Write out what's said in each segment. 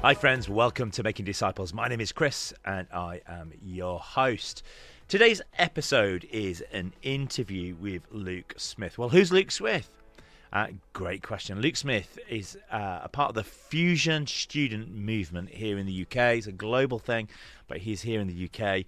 Hi friends, welcome to Making Disciples. My name is Chris and I am your host. Today's episode is an interview with Luke Smith. Well, who's Luke Smith? Great question. Luke Smith is a part of the Fusion student movement here in the UK. It's a global thing, but he's here in the UK.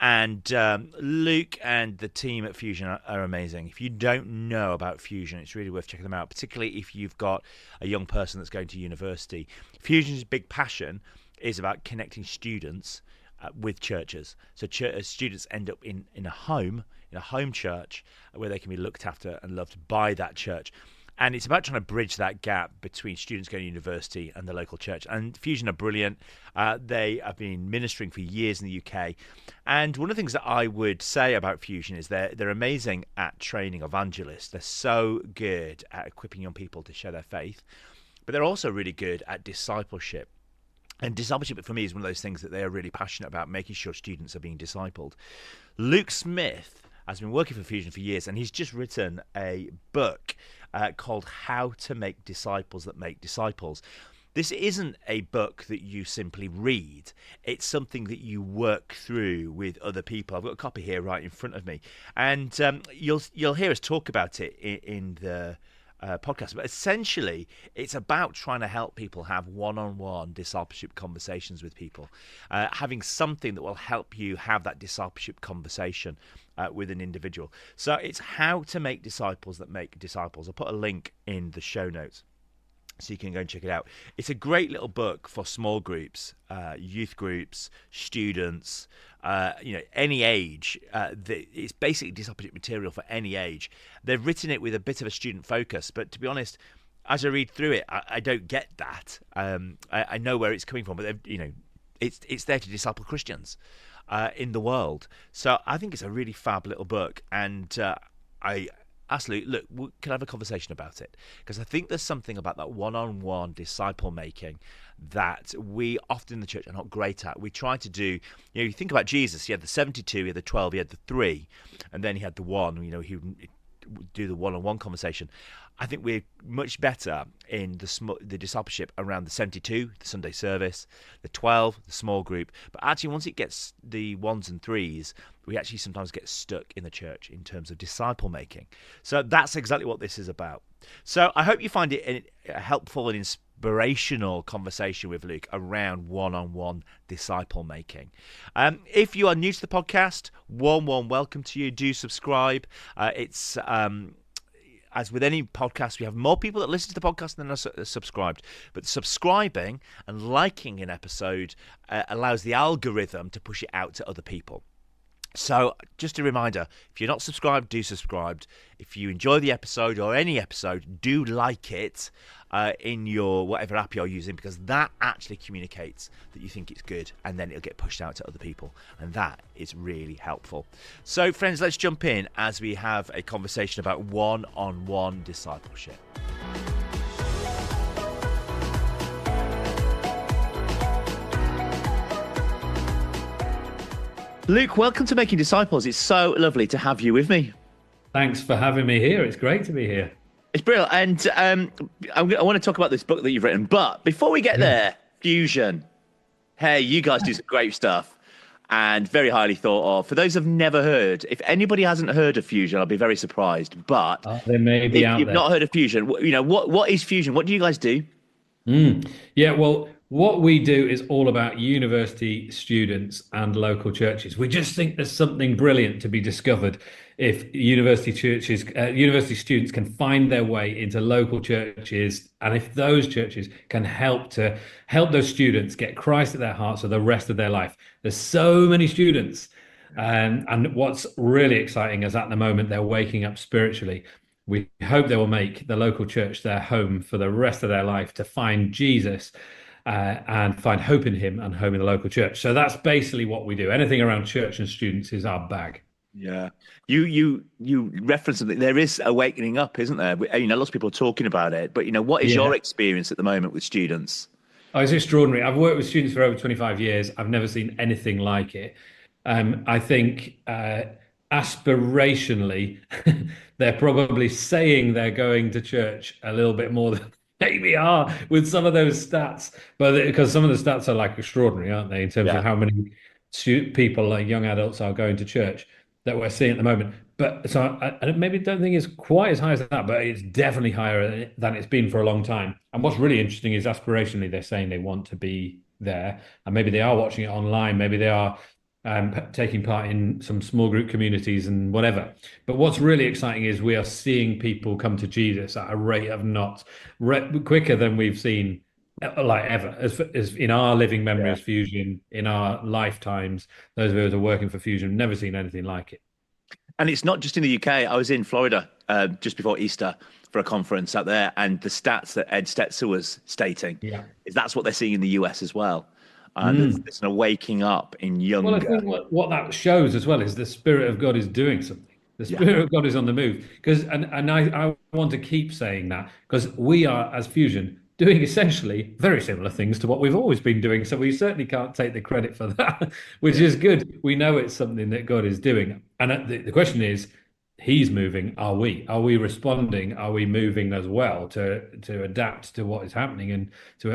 And Luke and the team at Fusion are amazing. If you don't know about Fusion, it's really worth checking them out, particularly if you've got a young person that's going to university. Fusion's big passion is about connecting students with churches. So students end up in a home church where they can be looked after and loved by that church. And it's about trying to bridge that gap between students going to university and the local church. And Fusion are brilliant. They have been ministering for years in the UK. And one of the things that I would say about Fusion is they're amazing at training evangelists. They're so good at equipping young people to share their faith. But they're also really good at discipleship. And discipleship for me is one of those things that they are really passionate about, making sure students are being discipled. Luke Smith has been working for Fusion for years, and he's just written a book called How to Make Disciples That Make Disciples. This isn't a book that you simply read. It's something that you work through with other people. I've got a copy here right in front of me. And you'll hear us talk about it in the podcast. But essentially, it's about trying to help people have one-on-one discipleship conversations with people, having something that will help you have that discipleship conversation with an individual. So it's how to make disciples that make disciples. I'll put a link in the show notes so you can go and check it out. It's a great little book for small groups, youth groups, students, any age. It's basically discipleship material for any age. They've written it with a bit of a student focus, but to be honest, as I read through it, I don't get that. I know where it's coming from, but it's there to disciple Christians in the world. So I think it's a really fab little book, and I asked Luke, look, can I have a conversation about it? Because I think there's something about that one-on-one disciple making that we often in the church are not great at. We try to do, you think about Jesus, he had the 72, he had the 12, he had the 3, and then he had the 1, he would do the one-on-one conversation. I think we're much better in the discipleship around the 72, the Sunday service, the 12, the small group. But actually, once it gets the 1s and 3s, we actually sometimes get stuck in the church in terms of disciple making. So that's exactly what this is about. So I hope you find it a helpful and inspirational conversation with Luke around one-on-one disciple making. If you are new to the podcast, warm welcome to you. Do subscribe. It's as with any podcast, we have more people that listen to the podcast than are subscribed. But subscribing and liking an episode allows the algorithm to push it out to other people. So just a reminder, if you're not subscribed, do subscribe. If you enjoy the episode or any episode, do like it in your whatever app you're using, because that actually communicates that you think it's good, and then it'll get pushed out to other people, and that is really helpful. So friends, let's jump in as we have a conversation about one-on-one discipleship. Luke, welcome to Making Disciples. It's so lovely to have you with me. Thanks for having me here. It's great to be here. It's brilliant. And I want to talk about this book that you've written. But before we get there, Fusion. Hey, you guys do some great stuff and very highly thought of. For those who've never heard, if anybody hasn't heard of Fusion, I'll be very surprised. But they may be out if you've there. not heard of Fusion, what is Fusion? What do you guys do? Yeah, well, what we do is all about university students and local churches. We just think there's something brilliant to be discovered if university students can find their way into local churches, and if those churches can help those students get Christ at their hearts for the rest of their life. There's so many students, and what's really exciting is at the moment they're waking up spiritually. We hope they will make the local church their home for the rest of their life, to find Jesus and find hope in him and home in the local church. So that's basically what we do. Anything around church and students is our bag. Yeah. You referenced something. There is awakening up, isn't there? Lots of people are talking about it, but what is your experience at the moment with students? Oh, it's extraordinary. I've worked with students for over 25 years. I've never seen anything like it. I think aspirationally, they're probably saying they're going to church a little bit more maybe are with some of those stats, but because some of the stats are like extraordinary, aren't they, in terms of Yeah. how many people, like young adults, are going to church that we're seeing at the moment. But so I maybe don't think it's quite as high as that, but it's definitely higher than it's been for a long time. And what's really interesting is aspirationally, they're saying they want to be there, and maybe they are watching it online, maybe they are taking part in some small group communities and whatever. But what's really exciting is we are seeing people come to Jesus at a rate of knots, quicker than we've seen like ever. As in our living memory Yeah. as Fusion, in our lifetimes, those of us who are working for Fusion, never seen anything like it. And it's not just in the UK. I was in Florida just before Easter for a conference out there, and the stats that Ed Stetzer was stating Yeah. is that's what they're seeing in the US as well. Mm. There's an waking up in Well, I younger. think what that shows as well is the Spirit of God is doing something. The Yeah. Spirit of God is on the move. Because and I want to keep saying that because we are, as Fusion, doing essentially very similar things to what we've always been doing. So we certainly can't take the credit for that, which Yeah. is good. We know it's something that God is doing. And the question is, He's moving. Are we? Are we responding? Are we moving as well to adapt to what is happening and to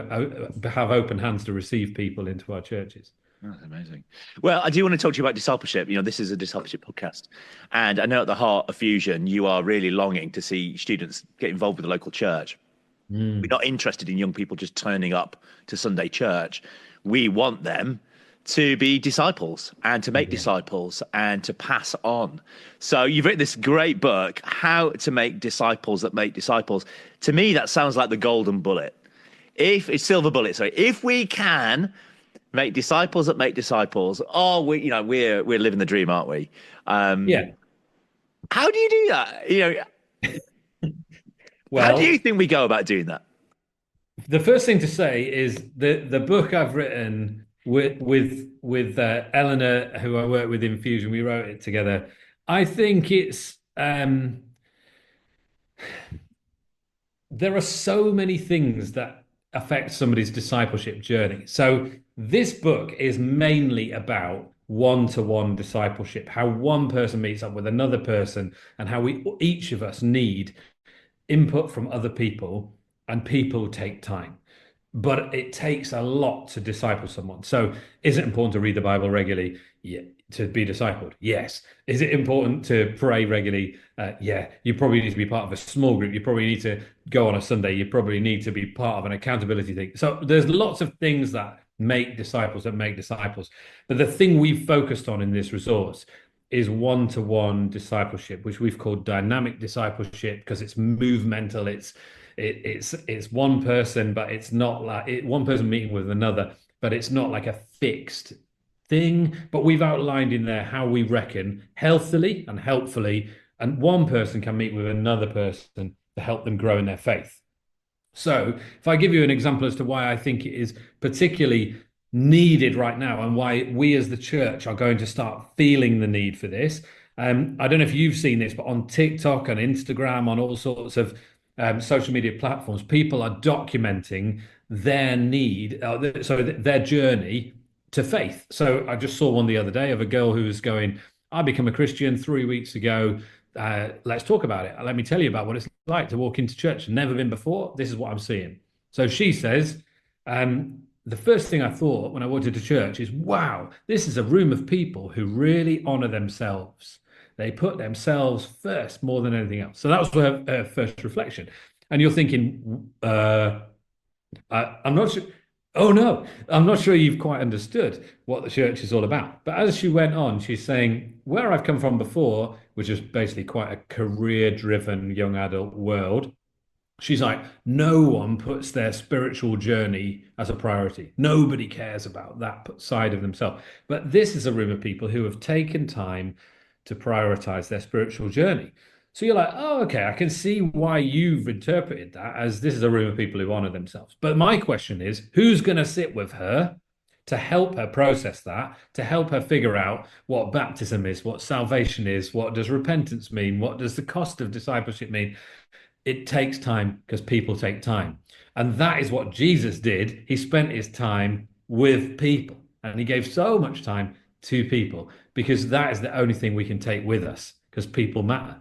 have open hands to receive people into our churches? That's amazing. Well, I do want to talk to you about discipleship. This is a discipleship podcast. And I know at the heart of Fusion, you are really longing to see students get involved with the local church. We're Mm. not interested in young people just turning up to Sunday church. We want them to be disciples and to make Yeah. disciples and to pass on. So you've written this great book, How to Make Disciples That Make Disciples. To me, that sounds like the golden bullet. If it's silver bullet, sorry. If we can make disciples that make disciples, oh, we're living the dream, aren't we? Um, Yeah. how do you do that? How do you Well, think we go about doing that? the first thing to say is the book I've written with Eleanor, who I work with in Fusion, we wrote it together. I think it's there are so many things that affect somebody's discipleship journey. So this book is mainly about one-to-one discipleship, how one person meets up with another person, and how we each of us need input from other people, and people take time. But it takes a lot to disciple someone. So, is it important to read the Bible regularly? Yeah. To be discipled? Yes. Is it important to pray regularly? Yeah. You probably need to be part of a small group. You probably need to go on a Sunday. You probably need to be part of an accountability thing. So, there's lots of things that make disciples that make disciples. But the thing we've focused on in this resource is one-to-one discipleship, which we've called dynamic discipleship because it's movemental. It's one person, but it's not like one person meeting with another, but it's not like a fixed thing. But we've outlined in there how we reckon healthily and helpfully, and one person can meet with another person to help them grow in their faith. So, if I give you an example as to why I think it is particularly needed right now and why we as the church are going to start feeling the need for this. I don't know if you've seen this, but on TikTok and Instagram, on all sorts of social media platforms, people are documenting their need, their journey to faith. So I just saw one the other day of a girl who was going, I became a Christian 3 weeks ago. Let's talk about it. Let me tell you about what it's like to walk into church. Never been before. This is what I'm seeing. So she says, the first thing I thought when I walked into church is, wow, this is a room of people who really honor themselves. They put themselves first more than anything else. So that was her first reflection. And you're thinking, I'm not sure. Oh no, I'm not sure you've quite understood what the church is all about. But as she went on, she's saying, where I've come from before, which is basically quite a career-driven young adult world, she's like, no one puts their spiritual journey as a priority. Nobody cares about that side of themselves. But this is a room of people who have taken time to prioritize their spiritual journey. So you're like, oh, okay, I can see why you've interpreted that as this is a room of people who honor themselves. But my question is, who's going to sit with her to help her process that, to help her figure out what baptism is, what salvation is, what does repentance mean, what does the cost of discipleship mean? It takes time because people take time. And that is what Jesus did. He spent his time with people and he gave so much time to people because that is the only thing we can take with us because people matter.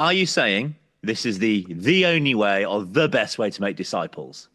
Are you saying This is the only way or the best way to make disciples.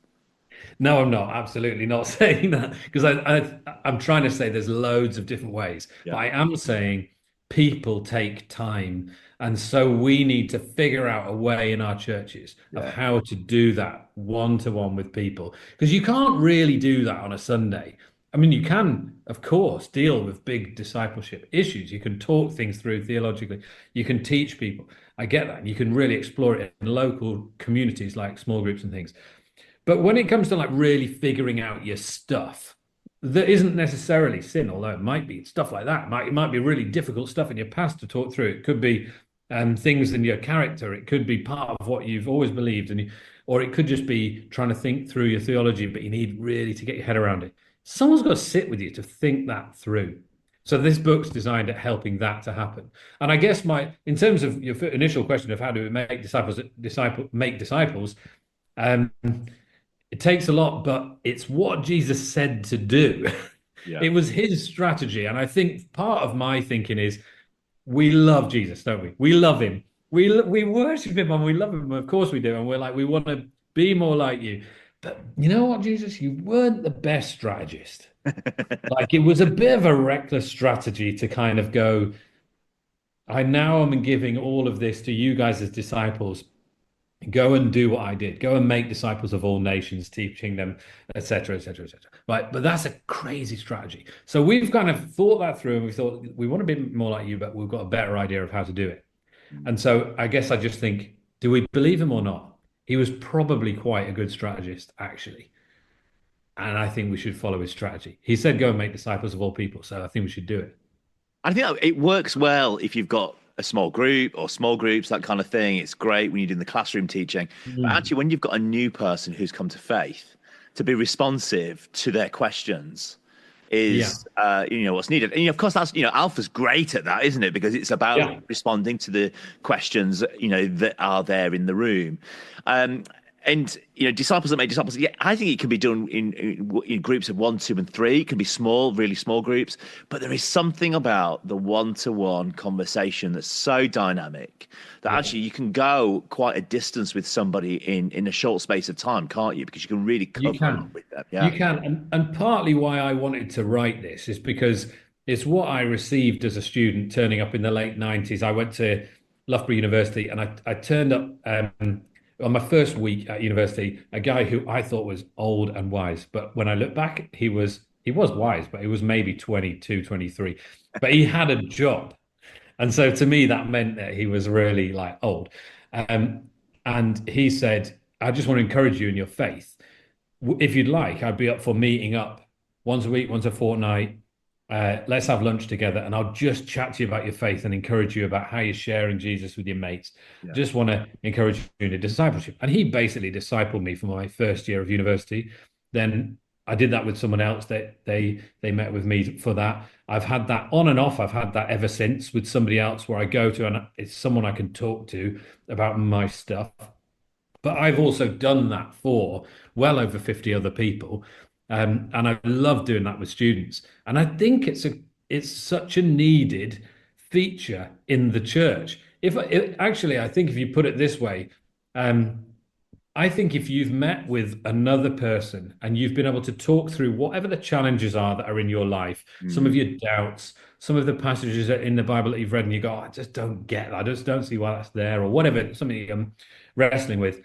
No, I'm not. Absolutely not saying that because I'm trying to say there's loads of different ways, but Yeah. I am saying people take time, and so we need to figure out a way in our churches of Yeah. how to do that one to one with people because you can't really do that on a Sunday. I mean, you can, of course, deal with big discipleship issues. You can talk things through theologically. You can teach people. I get that. And you can really explore it in local communities like small groups and things. But when it comes to like really figuring out your stuff, that isn't necessarily sin, although it might be stuff like that. It might be really difficult stuff in your past to talk through. It could be things in your character. It could be part of what you've always believed, or it could just be trying to think through your theology, but you need really to get your head around it. Someone's got to sit with you to think that through. So this book's designed at helping that to happen. And I guess in terms of your initial question of how do we make disciples, um, it takes a lot, but it's what Jesus said to do. Yeah. It was his strategy. And I think part of my thinking is we love Jesus, don't we? We love him. We worship him and we love him. Of course we do. And we're like, we want to be more like you. But you know what, Jesus? You weren't the best strategist. Like it was a bit of a reckless strategy to kind of go, I now am giving all of this to you guys as disciples. Go and do what I did. Go and make disciples of all nations, teaching them, etc., etc., etc. Right, but that's a crazy strategy. So we've kind of thought that through, and we thought we want to be more like you, but we've got a better idea of how to do it. And so I guess I just think, do we believe him or not? He was probably quite a good strategist, actually, and I think we should follow his strategy. He said, "Go and make disciples of all people," so I think we should do it. I think it works well if you've got a small group or small groups, that kind of thing. It's great when you're doing the classroom teaching. But Mm. actually, when you've got a new person who's come to faith, to be responsive to their questions Yeah, is, what's needed. And of course, that's, Alpha's great at that, isn't it? Because it's about yeah, responding to the questions, that are there in the room. Um, and disciples that make disciples. Yeah, I think it can be done in groups of 1, 2, and 3. It can be small, really small groups. But there is something about the one-to-one conversation that's so dynamic that yeah. actually you can go quite a distance with somebody in a short space of time, can't you? Because you can really You cover a lot can. with them. You Yeah. can. And partly why I wanted to write this is because it's what I received as a student turning up in the late 90s. I went to Loughborough University and I turned up on my first week at university, a guy who I thought was old and wise. But when I look back, he was wise, but he was maybe 22, 23. But he had a job. And so to me, that meant that he was really like old. Um, and he said, I just want to encourage you in your faith if you'd like, I'd be up for meeting up once a week, once a fortnight. Let's have lunch together, and I'll just chat to you about your faith and encourage you about how you're sharing Jesus with your mates. Yeah. Just want to encourage you in a discipleship. And he basically discipled me for my first year of university. Then I did that with someone else that they met with me for that. I've had that on and off. I've had that ever since with somebody else where I go to and it's someone I can talk to about my stuff. But I've also done that for well over 50 other people. And I love doing that with students. And I think it's such a needed feature in the church. Actually, I think if you put it this way, um, I think if you've met with another person and you've been able to talk through whatever the challenges are that are in your life, some of Mm. your doubts, some of the passages in the Bible that you've read and you go, "Oh, I just don't get that. I just don't see why that's there," or whatever, something you're wrestling with,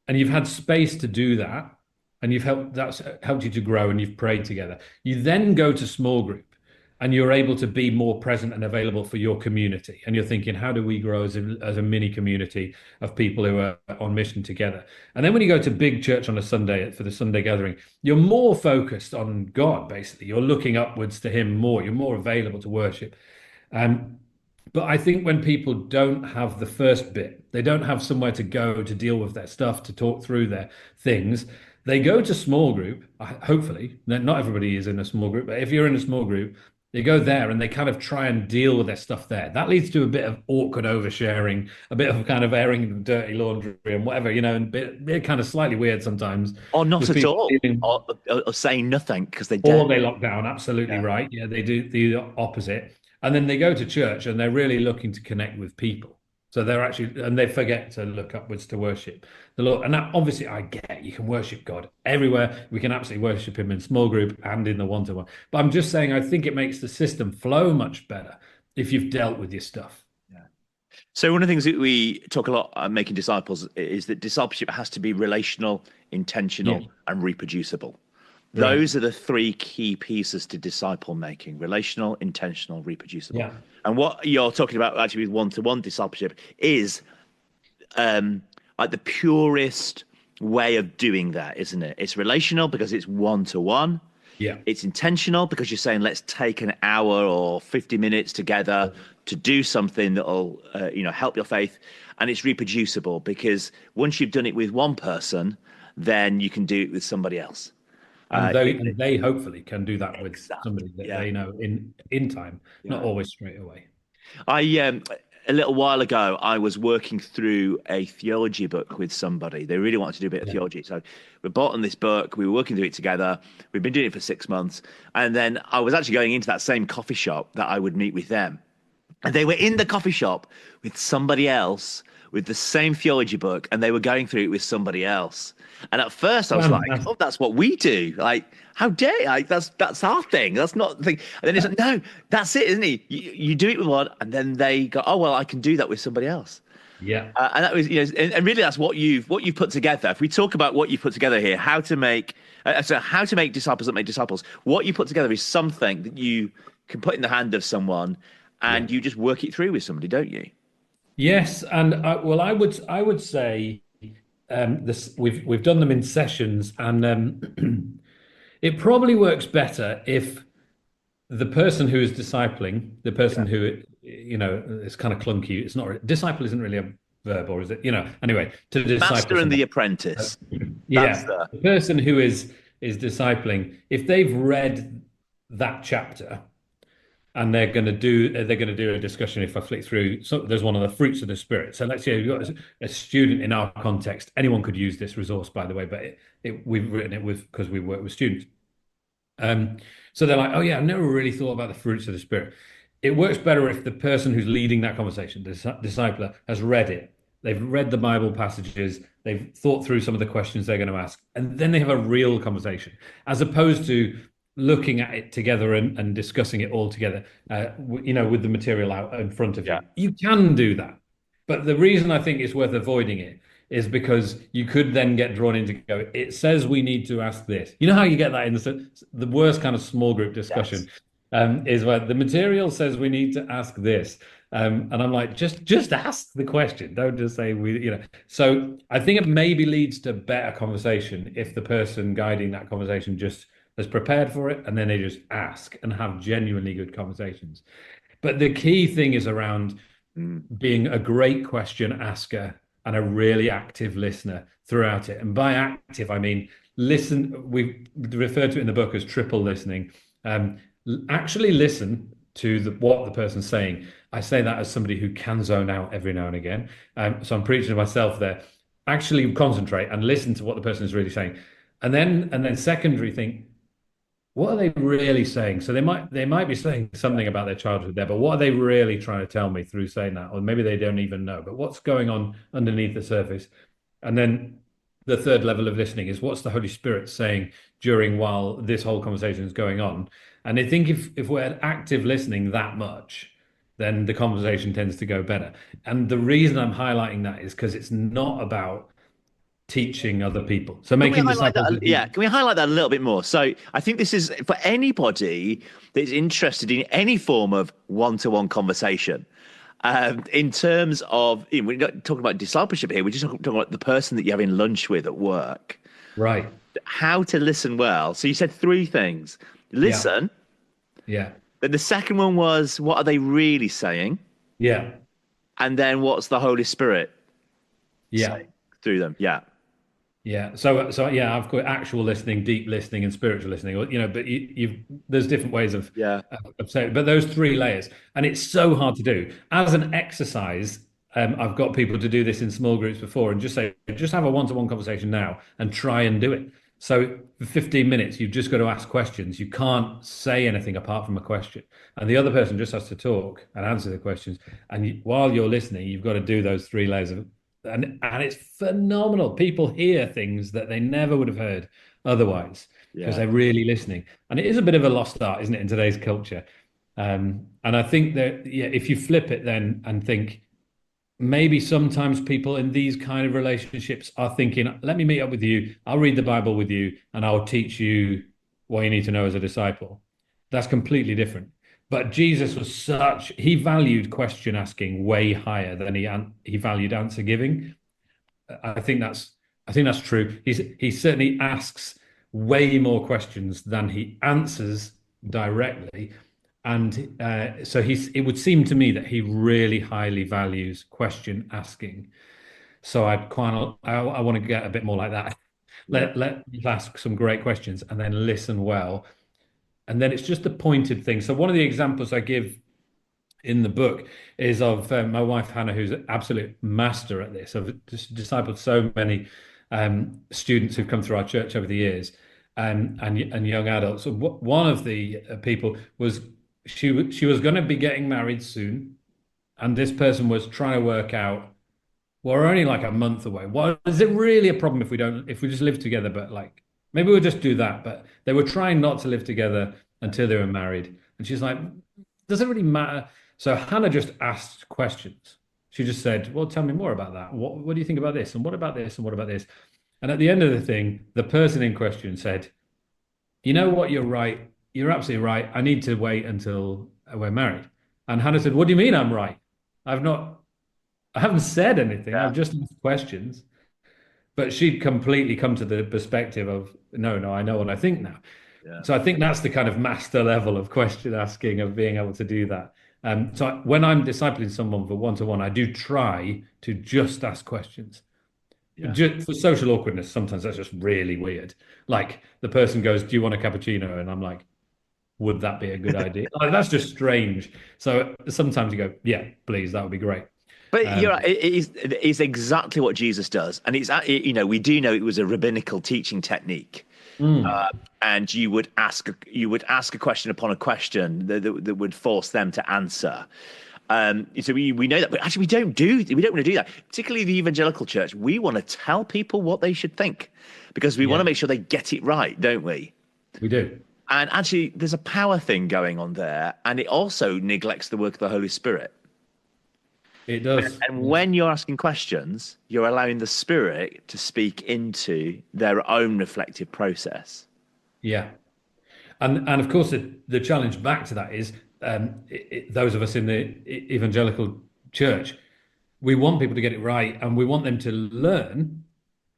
and you've had space to do that, and that's helped you to grow, and you've prayed together. You then go to small group, and you're able to be more present and available for your community. And you're thinking, how do we grow as a mini community of people who are on mission together? And then when you go to big church on a Sunday for the Sunday gathering, you're more focused on God, basically. You're looking upwards to Him more. You're more available to worship. Um, but I think when people don't have the first bit, they don't have somewhere to go to deal with their stuff, to talk through their things, they go to small group. Hopefully, not everybody is in a small group, but if you're in a small group, they go there and they kind of try and deal with their stuff there. That leads to a bit of awkward oversharing, a bit of kind of airing dirty laundry and whatever, and bit kind of slightly weird sometimes Or not with at people all, feeling, or saying nothing because they or dare. they lock down. Absolutely Yeah. right. Yeah, they do the opposite. And then they go to church and they're really looking to connect with people. So they're actually, and they forget to look upwards to worship the Lord. And that, obviously, I get you can worship God everywhere. We can absolutely worship Him in small group and in the one-to-one. But I'm just saying, I think it makes the system flow much better if you've dealt with your stuff. Yeah. So one of the things that we talk a lot at Making Disciples is that discipleship has to be relational, Yeah, intentional, and reproducible. right. Those are the three key pieces to disciple making: relational, intentional, reproducible. Yeah, And what you're talking about actually with one-to-one discipleship is like the purest way of doing that, isn't it? It's relational because it's one-to-one. yeah. It's intentional because you're saying, let's take an hour or 50 minutes together to do something that'll, help your faith. And it's reproducible because once you've done it with one person, then you can do it with somebody else. And they hopefully can do that with Exactly. somebody that Yeah. they know in time, not Yeah. always straight away. I a little while ago, I was working through a theology book with somebody. They really wanted to do a bit of Yeah, theology, so we bought on this book. We were working through it together. We've been doing it for 6 months, and then I was actually going into that same coffee shop that I would meet with them. And they were in the coffee shop with somebody else with the same theology book, and they were going through it with somebody else. And at first, I was like, "Oh, fantastic. that's what we do. Like, how dare you? Like, that's our thing. That's not the thing." And then it's like, "No, that's it, isn't it? You do it with one, and then they go, oh well, I can do that with somebody else." Yeah. And that was, and really, that's what you've put together. If we talk about what you've put together here, how to make disciples that make disciples, what you put together is something that you can put in the hand of someone, Yeah. and you just work it through with somebody, don't you? Yes, and well, I would say this we've done them in sessions, and it probably works better if the person who is discipling, the Yeah. person who is kind of clunky. It's not disciple isn't really a verb, or is it? Anyway, to disciple Master and the someone. apprentice. That's Yeah, the the person who is discipling, if they've read that chapter and they're going to do a discussion. If I flick through, so there's one of the fruits of the spirit. So let's say you've got a student in our context. Anyone could use this resource, by the way, but we've written it with because we work with students. Um, so they're like, oh yeah, I've never really thought about the fruits of the spirit. It works better if the person who's leading that conversation, the discipler, has read it. They've read the Bible passages. They've thought through some of the questions they're going to ask, and then they have a real conversation, as opposed to looking at it together and discussing it all together, with the material out in front of yeah. you. You can do that. But the reason I think it's worth avoiding it is because you could then get drawn into go, it says we need to ask this. You know how you get that in the worst kind of small group Yes. discussion, is where the material says we need to ask this. And I'm like, just ask the question. Don't just say we. So I think it maybe leads to better conversation if the person guiding that conversation just has prepared for it and then they just ask and have genuinely good conversations. But the key thing is around Mm. being a great question asker and a really active listener throughout it. And by active, I mean listen. We refer to it in the book as triple listening. Um, actually listen to what the person's saying. I say that as somebody who can zone out every now and again. So I'm preaching to myself there. Actually concentrate and listen to what the person is really saying. And then secondary, think, what are they really saying? So they might be saying something about their childhood there, but what are they really trying to tell me through saying that? Or maybe they don't even know, but what's going on underneath the surface? And then the third level of listening is what's the Holy Spirit saying during while this whole conversation is going on? And I think if we're active listening that much, then the conversation tends to go better. And the reason I'm highlighting that is because it's not about teaching other people. So Can we making highlight disciples that? is Yeah, can we highlight that a little bit more? So I think this is for anybody that's interested in any form of one-to-one conversation. In terms of, we're not talking about discipleship here. We're just talking about the person that you're having lunch with at work. right. How to listen well. So you said three things: Yeah. listen. Yeah. Then the second one was, what are they really saying? Yeah. And then what's the Holy Spirit Yeah. saying through them? Yeah. Yeah. So yeah, I've got actual listening, deep listening, and spiritual listening. But there's different ways Yeah. of saying, but those three layers, and it's so hard to do as an exercise. I've got people to do this in small groups before, and just have a one-to-one conversation now, and try and do it. So for 15 minutes, you've just got to ask questions. You can't say anything apart from a question. And the other person just has to talk and answer the questions. And while you're listening, you've got to do those three layers of, and it's phenomenal. People hear things that they never would have heard otherwise because Yeah. they're really listening. And it is a bit of a lost art, isn't it, in today's culture? And I think that, yeah, if you flip it then and think, maybe sometimes people in these kind of relationships are thinking, let me meet up with you, I'll read the Bible with you, and I'll teach you what you need to know as a disciple. That's completely different. But Jesus was he valued question asking way higher than he valued answer giving. I think that's I think that's true. He certainly asks way more questions than he answers directly, and so it would seem to me that he really highly values question asking. So I want to get a bit more like that. Yeah. Let ask some great questions and then listen well, and then it's just a pointed thing. So one of the examples I give in the book is of my wife Hannah, who's an absolute master at this. I've just discipled so many students who've come through our church over the years, and young adults. So one of the people was she was going to be getting married soon, and this person was trying to work out. Well, we're only like a month away. What is it really a problem if we just live together? But like maybe we'll just do that. But they were trying not to live together until they were married, and she's like, does it really matter? So Hannah just asked questions. She just said, well, tell me more about that. What do you think about this? And what about this? And what about this? And at the end of the thing, the person in question said, you know what? You're right. You're absolutely right. I need to wait until we're married. And Hannah said, what do you mean I'm right? I've not, I haven't said anything. Yeah. I've just asked questions. But she'd completely come to the perspective of, no, I know what I think now. Yeah. So I think that's the kind of master level of question asking, of being able to do that. So when I'm discipling someone for one-to-one, I do try to just ask questions. Yeah. Just for social awkwardness, sometimes that's just really weird. Like the person goes, "Do you want a cappuccino?" And I'm like, "Would that be a good idea?" Like, that's just strange. So sometimes you go, "Yeah, please, that would be great." But you're Um, right, it's exactly what Jesus does, and we do know it was a rabbinical teaching technique, mm, and you would ask a question upon a question that would force them to answer. So we know that, but actually we don't want to do that. Particularly the evangelical church, we want to tell people what they should think because we want yeah, to make sure they get it right, don't we? we do. And actually, there's a power thing going on there, and it also neglects the work of the Holy Spirit. It does. And when you're asking questions, you're allowing the Spirit to speak into their own reflective process. Yeah. And of course, the challenge back to that is those of us in the evangelical church, we want people to get it right and we want them to learn.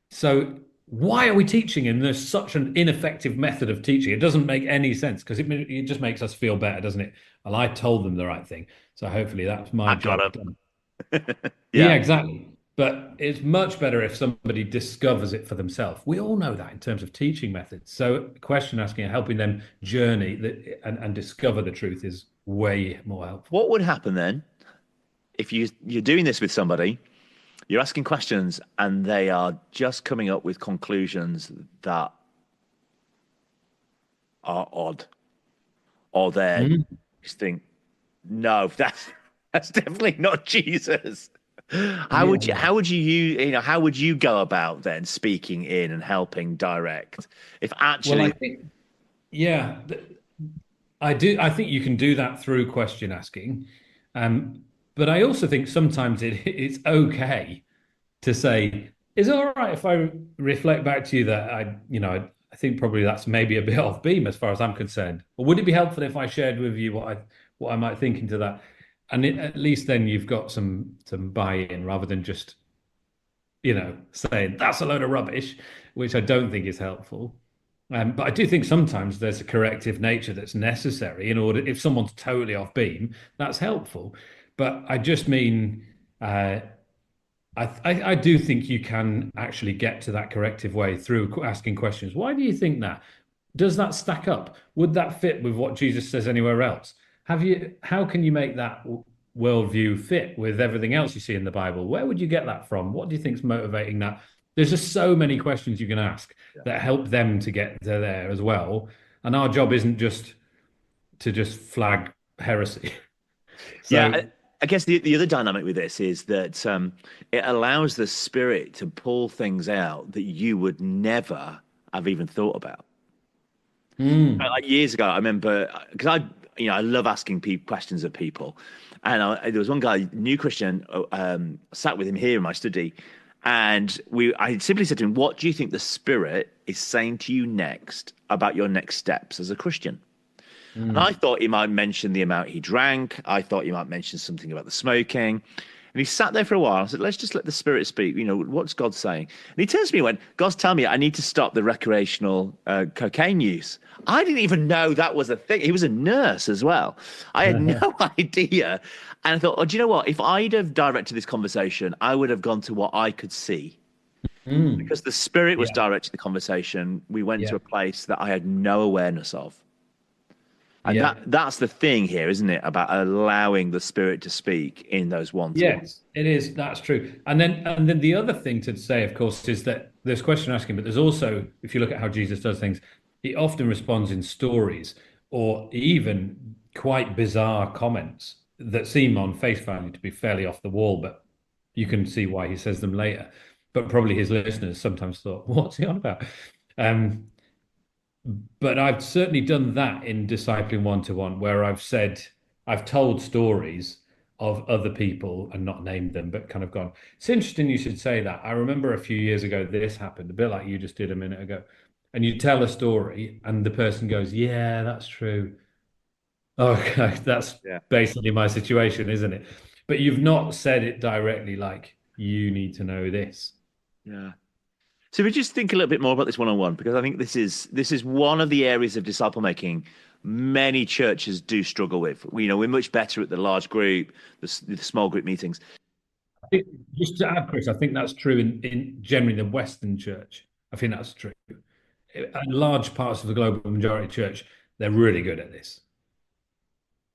So why are we teaching? And there's such an ineffective method of teaching. It doesn't make any sense because it just makes us feel better, doesn't it? Well, I told them the right thing. So hopefully that's my I got job him. done. Yeah. Yeah, exactly. But it's much better if somebody discovers it for themselves. We all know that in terms of teaching methods. So question asking and helping them journey and discover the truth is way more helpful. What would happen then if you're doing this with somebody, you're asking questions, and they are just coming up with conclusions that are odd, or they Mm. just think, no, that's definitely not Jesus. How would you Yeah. how would how would you go about then speaking in and helping direct if Well, I actually think, yeah, I do. I think you can do that through question asking. But I also think sometimes it's okay to say, is it all right if I reflect back to you that I think probably that's maybe a bit off beam as far as I'm concerned. Or would it be helpful if I shared with you what I might think into that? And at least then you've got some buy-in rather than just, saying that's a load of rubbish, which I don't think is helpful. But I do think sometimes there's a corrective nature that's necessary in order, if someone's totally off beam, that's helpful. But I just mean, I do think you can actually get to that corrective way through asking questions. Why do you think that? Does that stack up? Would that fit with what Jesus says anywhere else? How can you make that worldview fit with everything else you see in the Bible? Where would you get that from? What do you think's motivating that? There's just so many questions you can ask Yeah. that help them to get to there as well. And our job isn't just to just flag heresy. Yeah, So, I guess the other dynamic with this is that it allows the Spirit to pull things out that you would never have even thought about. mm, Like years ago, I remember because I love asking people questions of people, and there was one guy, new Christian, sat with him here in my study, and I simply said to him, "What do you think the Spirit is saying to you next about your next steps as a Christian?" And I mm, thought he might mention the amount he drank. I thought he might mention something about the smoking. And he sat there for a while. I said, let's just let the Spirit speak. What's God saying? And he turns to me and went, God's telling me I need to stop the recreational cocaine use. I didn't even know that was a thing. He was a nurse as well. I had no idea. And I thought, oh, do you know what? If I'd have directed this conversation, I would have gone to what I could see. mm. Because the Spirit was Yeah, directing the conversation, we went to yeah, a place that I had no awareness of. And yeah. that's the thing here, isn't it? About allowing the Spirit to speak in those one to one. Yes, it is. That's true. And then the other thing to say, of course, is that there's question asking, but there's also, if you look at how Jesus does things, he often responds in stories or even quite bizarre comments that seem on face value to be fairly off the wall, but you can see why he says them later. But probably his listeners sometimes thought, "What's he on about?" Um, but I've certainly done that in discipling one to one, where I've told stories of other people and not named them, but kind of gone. It's interesting you should say that. I remember a few years ago this happened, a bit like you just did a minute ago. And you tell a story, and the person goes, "Yeah, that's true." Okay, that's Yeah. basically my situation, isn't it? But you've not said it directly, like, you need to know this. Yeah. So we just think a little bit more about this one on one because I think this is one of the areas of disciple making many churches do struggle with. We're much better at the large group, the small group meetings. I think, just to add, Chris, I think that's true in generally the Western church. I think that's true. In large parts of the global majority church, they're really good at this,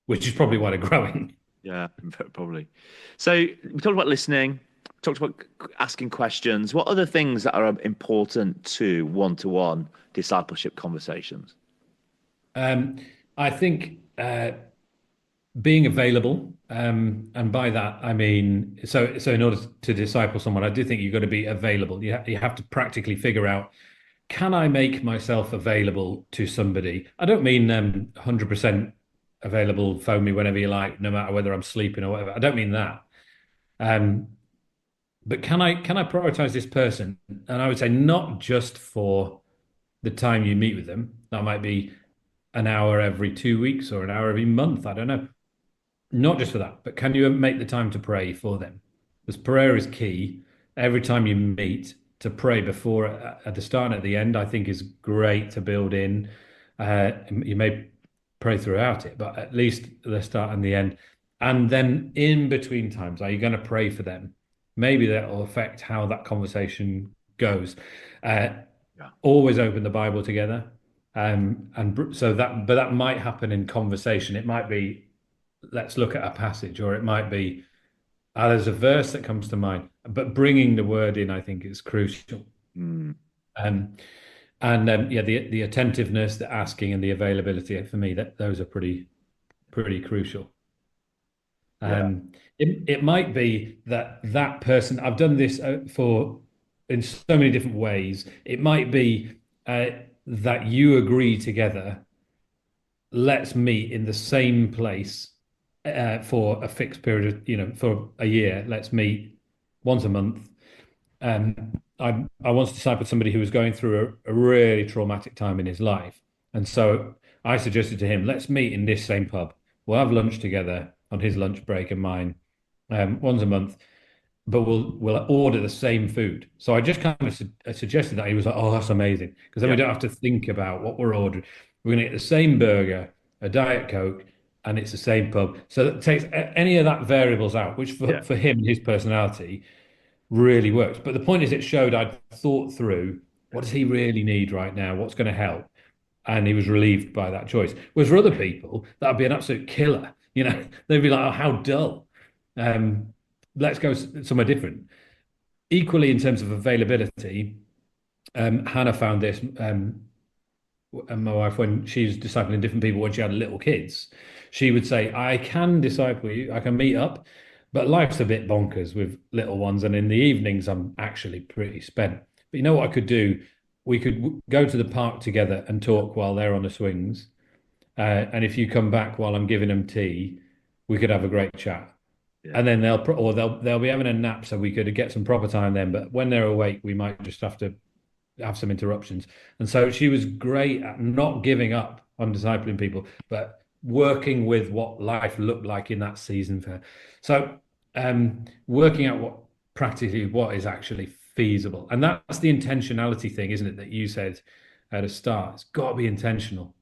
which is probably why they're growing. Yeah, probably. So we talked about listening, talked about asking questions. What other things that are important to one discipleship conversations? Um, I think being available, and by that I mean so in order to disciple someone, I do think you've got to be available. You have to practically figure out, can I make myself available to somebody? I don't mean 100% available, phone me whenever you like, no matter whether I'm sleeping or whatever. I don't mean that. Um, but can I prioritize this person? And I would say not just for the time you meet with them. That might be an hour every 2 weeks or an hour every month. I don't know. Not just for that, but can you make the time to pray for them? Because prayer is key. Every time you meet, to pray before at the start and at the end, I think is great to build in. You may pray throughout it, but at least the start and the end. And then in between times, are you going to pray for them? Maybe that will affect how that conversation goes. Uh, Yeah. Always open the Bible together. So that, but that might happen in conversation. It might be, let's look at a passage, or it might be, there's a verse that comes to mind. But bringing the word in, I think, is crucial. Mm, Um, and yeah, the attentiveness, the asking, and the availability for me, that those are pretty crucial. yeah. It might be that that person, I've done this for in so many different ways. It might be uh, that you agree together, let's meet in the same place for a fixed period of, for a year. Let's meet once a month. I once discipled somebody who was going through a really traumatic time in his life. And so I suggested to him, let's meet in this same pub. We'll have lunch together on his lunch break and mine, once a month, but we'll order the same food. So I just kind of suggested that. He was like, "Oh, that's amazing," because then we Yeah. don't have to think about what we're ordering. We're going to get the same burger, a Diet Coke, and it's the same pub. So that takes any of that variables out, which Yeah. for him and his personality really works. But the point is, it showed I'd thought through, what does he really need right now? What's going to help? And he was relieved by that choice. Whereas for other people, that'd be an absolute killer. They'd be like, "Oh, how dull. Um, let's go somewhere different." equally in terms of availability, Hannah found this, and my wife, when she was discipling different people when she had little kids, she would say, I can disciple you, I can meet up, but life's a bit bonkers with little ones. And in the evenings, I'm actually pretty spent. But you know what I could do? We could go to the park together and talk while they're on the swings. And if you come back while I'm giving them tea, we could have a great chat. Yeah. And then they'll be having a nap, so we could get some proper time then. But when they're awake, we might just have some interruptions. And so she was great at not giving up on discipling people, but working with what life looked like in that season for her. So working out what is actually feasible. And that's the intentionality thing, isn't it? That you said at the start. It's got to be intentional.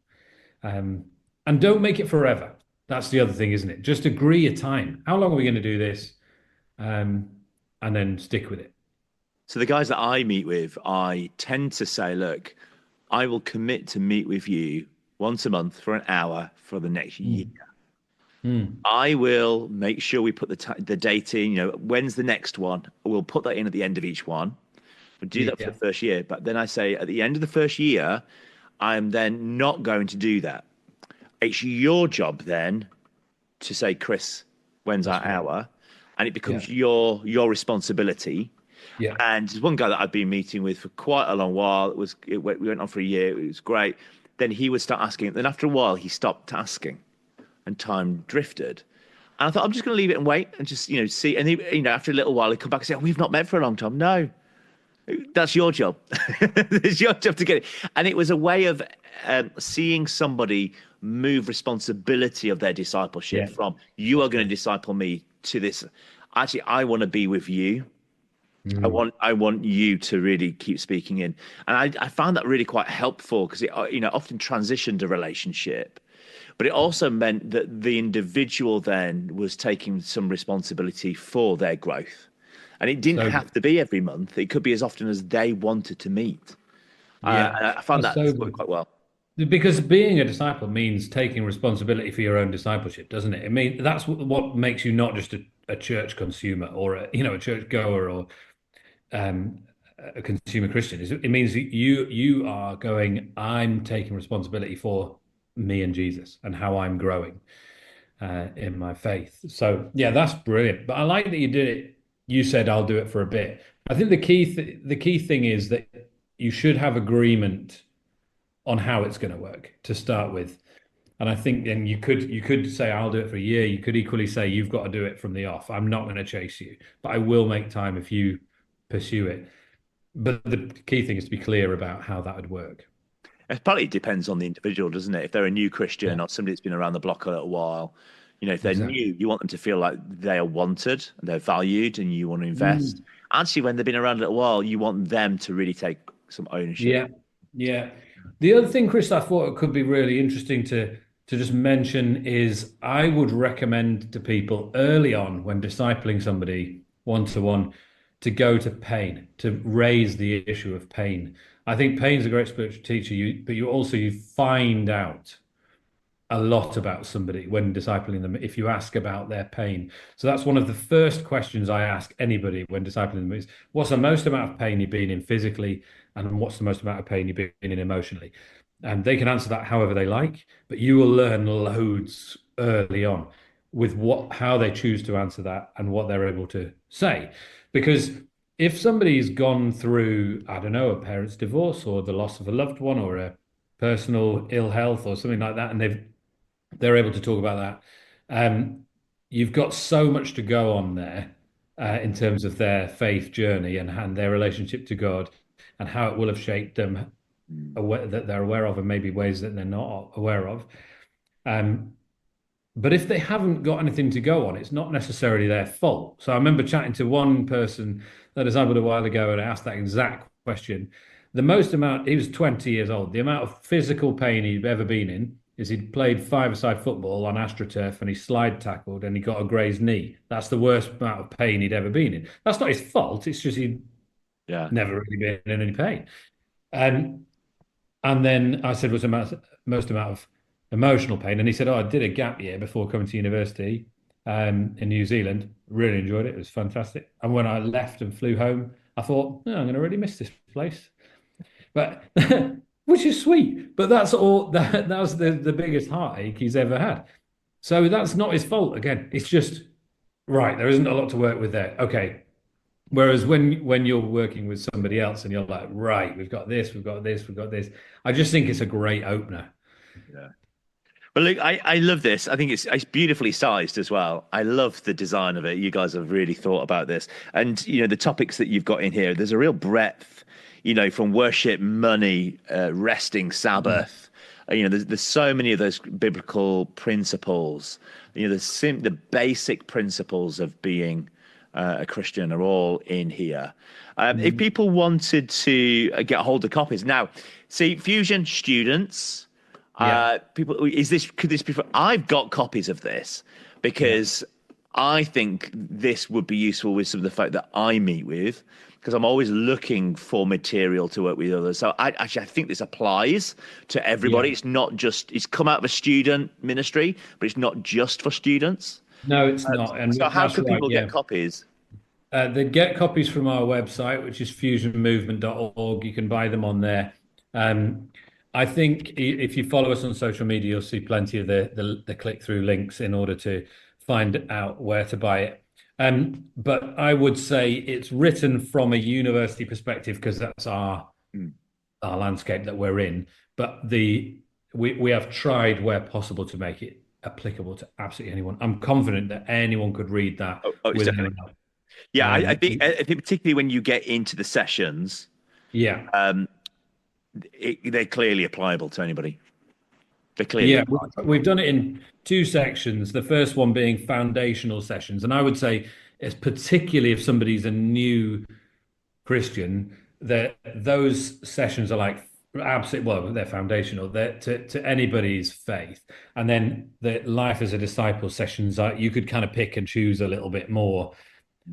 Um, and don't make it forever. That's the other thing, isn't it? Just agree a time. How long are we going to do this? Um, and then stick with it. So the guys that I meet with, I tend to say, look, I will commit to meet with you once a month for an hour for the next year. Mm. Mm. I will make sure we put the date in. When's the next one? We'll put that in at the end of each one. We'll do that for Yeah. the first year. But then I say at the end of the first year, I'm then not going to do that. It's your job then to say, Chris, when's That's our right. hour? And it becomes Yeah. your responsibility. Yeah. And there's one guy that I've been meeting with for quite a long while. We went on for a year. It was great. Then he would start asking. Then after a while, he stopped asking, and time drifted. And I thought I'm just going to leave it and wait and just see. And after a little while, he'd come back and say, "Oh, we've not met for a long time." No, that's your job. It's your job to get it. And it was a way of seeing somebody move responsibility of their discipleship Yeah. from you are That's going to good. disciple me to this. Actually, I want to be with you. Mm. I want you to really keep speaking in, and I found that really quite helpful because it often transitioned a relationship, but it also meant that the individual then was taking some responsibility for their growth, and it didn't So have to be every month. It could be as often as they wanted to meet. yeah, And I found that's that so worked good. quite well. Because being a disciple means taking responsibility for your own discipleship, doesn't it? I mean, that's what makes you not just a church consumer or a church goer or um, a consumer Christian. It means that you are going, I'm taking responsibility for me and Jesus and how I'm growing in my faith. So yeah, that's brilliant. But I like that you did it. You said I'll do it for a bit. I think the key thing is that you should have agreement on how it's going to work to start with. And I think then you could say I'll do it for a year. You could equally say you've got to do it from the off. I'm not going to chase you, but I will make time if you pursue it. But the key thing is to be clear about how that would work. It partly depends on the individual, doesn't it? If they're a new Christian Yeah, or somebody that's been around the block a little while, if they're exactly. new, you want them to feel like they are wanted, they're valued, and you want to invest. Mm. Actually, when they've been around a little while, you want them to really take some ownership. Yeah, yeah. The other thing, Chris, I thought it could be really interesting to just mention is I would recommend to people early on when discipling somebody one to one to go to pain, to raise the issue of pain. I think pain's a great spiritual teacher, but you find out a lot about somebody when discipling them if you ask about their pain. So that's one of the first questions I ask anybody when discipling them is what's the most amount of pain you've been in physically and what's the most amount of pain you've been in emotionally? And they can answer that however they like, but you will learn loads early on with how they choose to answer that and what they're able to say. Because if somebody's gone through, I don't know, a parent's divorce or the loss of a loved one or a personal ill health or something like that, and they're able to talk about that. You've got so much to go on there in terms of their faith journey and their relationship to God and how it will have shaped them Mm. that they're aware of and maybe ways that they're not aware of. Um, but if they haven't got anything to go on, it's not necessarily their fault. So I remember chatting to one person that I discipled a while ago and I asked that exact question. The most amount, he was 20 years old, the amount of physical pain he'd ever been in is he'd played five-a-side football on AstroTurf and he slide tackled and he got a grazed knee. That's the worst amount of pain he'd ever been in. That's not his fault. It's just he'd Yeah. never really been in any pain. Um, and then I said, most amount of emotional pain? And he said, oh, I did a gap year before coming to university. in New Zealand. Really enjoyed it. It was fantastic. And when I left and flew home, I thought, oh, I'm going to really miss this place. But which is sweet. But that's all. That was the biggest heartache he's ever had. So that's not his fault. Again, it's just right. There isn't a lot to work with there. Okay. Whereas when you're working with somebody else and you're like, right, we've got this, we've got this, we've got this. I just think it's a great opener. Yeah. Well, look, I love this. I think it's beautifully sized as well. I love the design of it. You guys have really thought about this, and the topics that you've got in here. There's a real breadth, from worship, money, resting, Sabbath. There's so many of those biblical principles. The basic principles of being a Christian are all in here. If people wanted to get a hold of copies now, see Fusion students. People, could this be? I've got copies of this because I think this would be useful with some of the folk that I meet with, because I'm always looking for material to work with others. So I think this applies to everybody. It's not just, it's come out of a student ministry, but it's not just for students. No, it's not. And so how can people get copies? They get copies from our website, which is fusionmovement.org. You can buy them on there. I think if you follow us on social media, you'll see plenty of the click-through links in order to find out where to buy it. But I would say it's written from a university perspective because that's our landscape that we're in. But we have tried where possible to make it applicable to absolutely anyone. I'm confident that anyone could read that. It's definitely. Yeah, I think particularly when you get into the sessions. Yeah. They're clearly applicable to anybody. They're clearly we've done it in two sections. The first one being foundational sessions, and I would say, it's particularly if somebody's a new Christian, that those sessions are like absolutely, well, they're foundational. They're to anybody's faith. And then the life as a disciple sessions are, you could kind of pick and choose a little bit more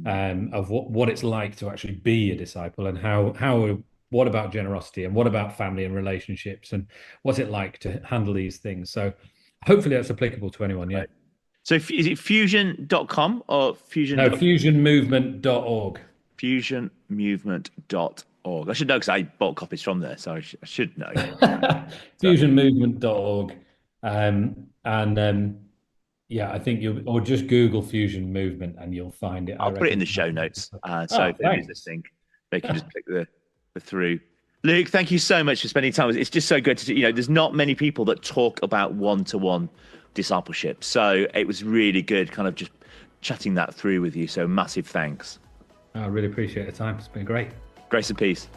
of what it's like to actually be a disciple, and how what about generosity, and what about family and relationships, and what's it like to handle these things. So hopefully that's applicable to anyone. Yeah. Right. So is it fusion.com or fusion? No, fusionmovement.org. Fusionmovement.org. I should know because I bought copies from there, so I should know. Fusionmovement.org. I think or just Google Fusion Movement and you'll find it. I'll put it in the show notes. So if there is this thing, they can just click the through. Luke, thank you so much for spending time with us. It's just so good to see, there's not many people that talk about one-to-one discipleship. So it was really good kind of just chatting that through with you. So massive thanks. I really appreciate the time. It's been great. Grace and peace.